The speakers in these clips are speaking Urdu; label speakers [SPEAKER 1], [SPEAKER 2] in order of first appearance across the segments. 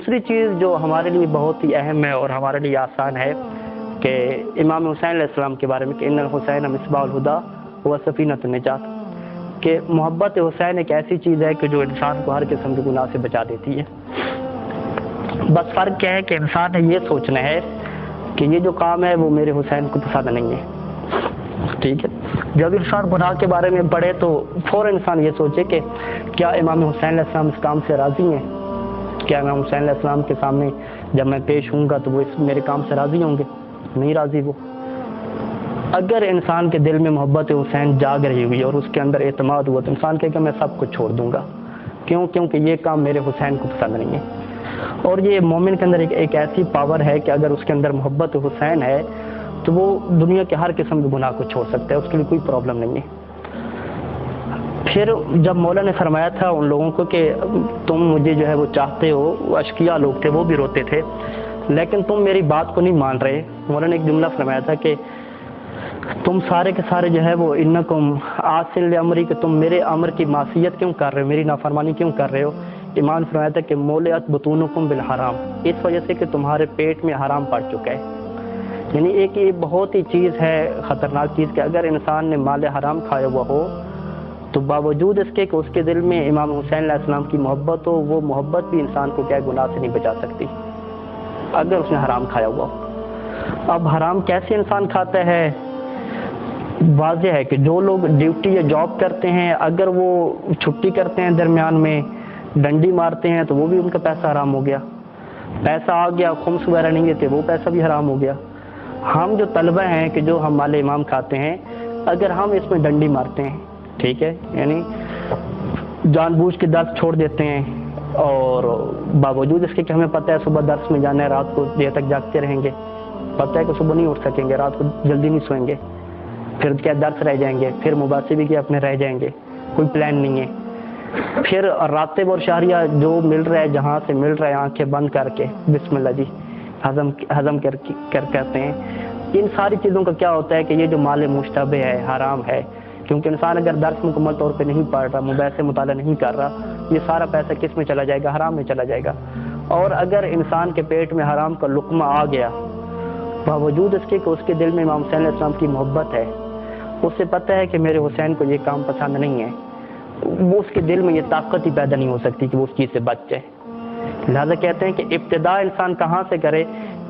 [SPEAKER 1] دوسری چیز جو ہمارے لیے بہت ہی اہم ہے اور ہمارے لیے آسان ہے کہ امام حسین علیہ السلام کے بارے میں کہ ان الحسین مصباح الہدیٰ و سفینۃ النجات، کہ محبت حسین ایک ایسی چیز ہے کہ جو انسان کو ہر قسم کے گناہ سے بچا دیتی ہے۔ بس فرق کیا ہے کہ انسان نے یہ سوچنا ہے کہ یہ جو کام ہے وہ میرے حسین کو پسند نہیں ہے، ٹھیک ہے۔ جب انسان گناہ کے بارے میں پڑھے تو فوراً انسان یہ سوچے کہ کیا امام حسین علیہ السلام اس کام سے راضی ہیں؟ کیا امام حسین علیہ السلام کے سامنے جب میں پیش ہوں گا تو وہ اس میرے کام سے راضی ہوں گے؟ نہیں راضی وہ۔ اگر انسان کے دل میں محبت حسین جاگ رہی ہوئی اور اس کے اندر اعتماد ہوا تو انسان کہے کہ میں سب کچھ چھوڑ دوں گا، کیونکہ یہ کام میرے حسین کو پسند نہیں ہے۔ اور یہ مومن کے اندر ایک ایسی پاور ہے کہ اگر اس کے اندر محبت حسین ہے تو وہ دنیا کے ہر قسم کے گناہ کو چھوڑ سکتا ہے، اس کے لیے کوئی پرابلم نہیں ہے۔ پھر جب مولا نے فرمایا تھا ان لوگوں کو کہ تم مجھے جو ہے وہ چاہتے ہو، وہ اشقیاء لوگ تھے، وہ بھی روتے تھے، لیکن تم میری بات کو نہیں مان رہے، مولا نے ایک جملہ فرمایا تھا کہ تم سارے کے سارے جو ہے وہ انکم عاصل لامری، کہ تم میرے امر کی معصیت کیوں کر رہے ہو، میری نافرمانی کیوں کر رہے ہو۔ ایمان فرمایا تھا کہ مولعت بطونکم بالحرام، اس وجہ سے کہ تمہارے پیٹ میں حرام پڑ چکا ہے۔ یعنی ایک یہ بہت ہی چیز ہے، خطرناک چیز، کہ اگر انسان نے مال حرام کھایا ہوا ہو تو باوجود اس کے کہ اس کے دل میں امام حسین علیہ السلام کی محبت ہو، وہ محبت بھی انسان کو کیا گناہ سے نہیں بچا سکتی اگر اس نے حرام کھایا ہوا ہو۔ اب حرام کیسے انسان کھاتا ہے؟ واضح ہے کہ جو لوگ ڈیوٹی یا جاب کرتے ہیں، اگر وہ چھٹی کرتے ہیں درمیان میں، ڈنڈی مارتے ہیں تو وہ بھی ان کا پیسہ حرام ہو گیا۔ پیسہ آ گیا، خمس وغیرہ نہیں دیتے، وہ پیسہ بھی حرام ہو گیا۔ ہم جو طلبہ ہیں کہ جو ہم مال امام کھاتے ہیں، اگر ہم اس میں ڈنڈی مارتے ہیں، ٹھیک ہے، یعنی جان بوجھ کے درس چھوڑ دیتے ہیں اور باوجود اس کے کہ ہمیں پتہ ہے صبح درس میں جانا ہے، رات کو دیر تک جاگتے رہیں گے، پتہ ہے کہ صبح نہیں اٹھ سکیں گے، رات کو جلدی نہیں سوئیں گے، پھر کیا درس رہ جائیں گے، پھر مباحثے کے اپنے رہ جائیں گے، کوئی پلان نہیں ہے۔ پھر راتب اور شہریہ جو مل رہا ہے، جہاں سے مل رہا ہے، آنکھیں بند کر کے بسم اللہ جی ہضم کر کرتے ہیں۔ ان ساری چیزوں کا کیا ہوتا ہے کہ یہ جو مال مشتبہ ہے، حرام ہے، کیونکہ انسان اگر درس مکمل طور پہ نہیں پڑھ رہا، مباحثے مطالعہ نہیں کر رہا، یہ سارا پیسہ کس میں چلا جائے گا؟ حرام میں چلا جائے گا۔ اور اگر انسان کے پیٹ میں حرام کا لقمہ آ گیا، باوجود اس کے کہ اس کے دل میں امام حسین علیہ السلام کی محبت ہے، اسے پتہ ہے کہ میرے حسین کو یہ کام پسند نہیں ہے، وہ اس کے دل میں یہ طاقت ہی پیدا نہیں ہو سکتی کہ وہ اس چیز سے بچ جائے۔ لہذا کہتے ہیں کہ ابتدا انسان کہاں سے کرے؟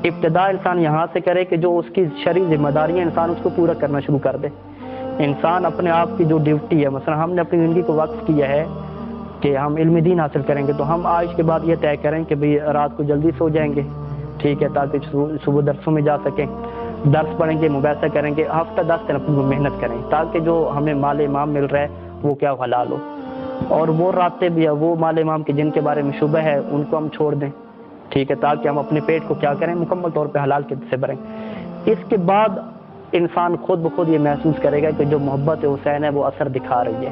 [SPEAKER 1] ابتدا انسان یہاں سے کرے کہ جو اس کی شرعی ذمہ داریاں انسان اس کو پورا کرنا شروع کر دے۔ انسان اپنے آپ کی جو ڈیوٹی ہے، مثلا ہم نے اپنی زندگی کو وقف کیا ہے کہ ہم علم دین حاصل کریں گے، تو ہم آج کے بعد یہ طے کریں کہ بھئی رات کو جلدی سو جائیں گے، ٹھیک ہے، تاکہ صبح درسوں میں جا سکیں، درس پڑھیں گے، مباحثہ کریں گے، ہفتہ 10 دن اپنی محنت کریں تاکہ جو ہمیں مال امام مل رہا ہے وہ کیا حلال ہو، اور وہ راتب یا وہ مال امام کے جن کے بارے میں شبہ ہے ان کو ہم چھوڑ دیں، ٹھیک ہے، تاکہ ہم اپنے پیٹ کو کیا کریں، مکمل طور پہ حلال کے سے بھریں۔ اس کے بعد انسان خود بخود یہ محسوس کرے گا کہ جو محبت حسین ہے وہ اثر دکھا رہی ہے،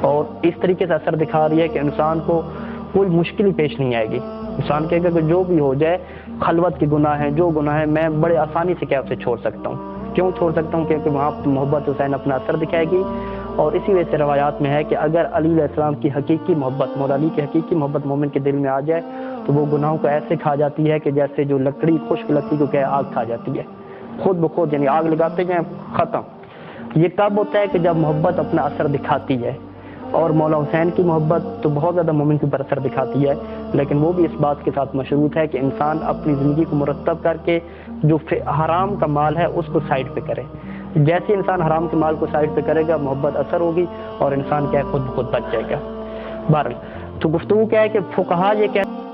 [SPEAKER 1] اور اس طریقے سے اثر دکھا رہی ہے کہ انسان کو کوئی مشکل پیش نہیں آئے گی۔ انسان کہے گا کہ جو بھی ہو جائے، خلوت کے گناہ ہیں، جو گناہ ہیں، میں بڑے آسانی سے کیا اسے چھوڑ سکتا ہوں۔ کیوں چھوڑ سکتا ہوں؟ کیونکہ وہاں محبت حسین اپنا اثر دکھائے گی۔ اور اسی وجہ سے روایات میں ہے کہ اگر علی علیہ السلام کی حقیقی محبت، مولا علی کی حقیقی محبت مومن کے دل میں آ جائے تو وہ گناہوں کو ایسے کھا جاتی ہے کہ جیسے جو لکڑی خشک لکڑی کو آگ کھا جاتی ہے، خود بخود، یعنی آگ لگاتے جائیں ختم۔ یہ کب ہوتا ہے کہ جب محبت اپنا اثر دکھاتی ہے، اور مولا حسین کی محبت تو بہت زیادہ مومن کے اوپر اثر دکھاتی ہے، لیکن وہ بھی اس بات کے ساتھ مشروط ہے کہ انسان اپنی زندگی کو مرتب کر کے جو حرام کا مال ہے اس کو سائڈ پہ کرے۔ جیسے انسان حرام کے مال کو سائڈ پہ کرے گا، محبت اثر ہوگی اور انسان کیا ہے، خود بخود بچ جائے گا۔ بہرحال تو گفتگو کیا ہے کہ فقہا یہ کہتے ہیں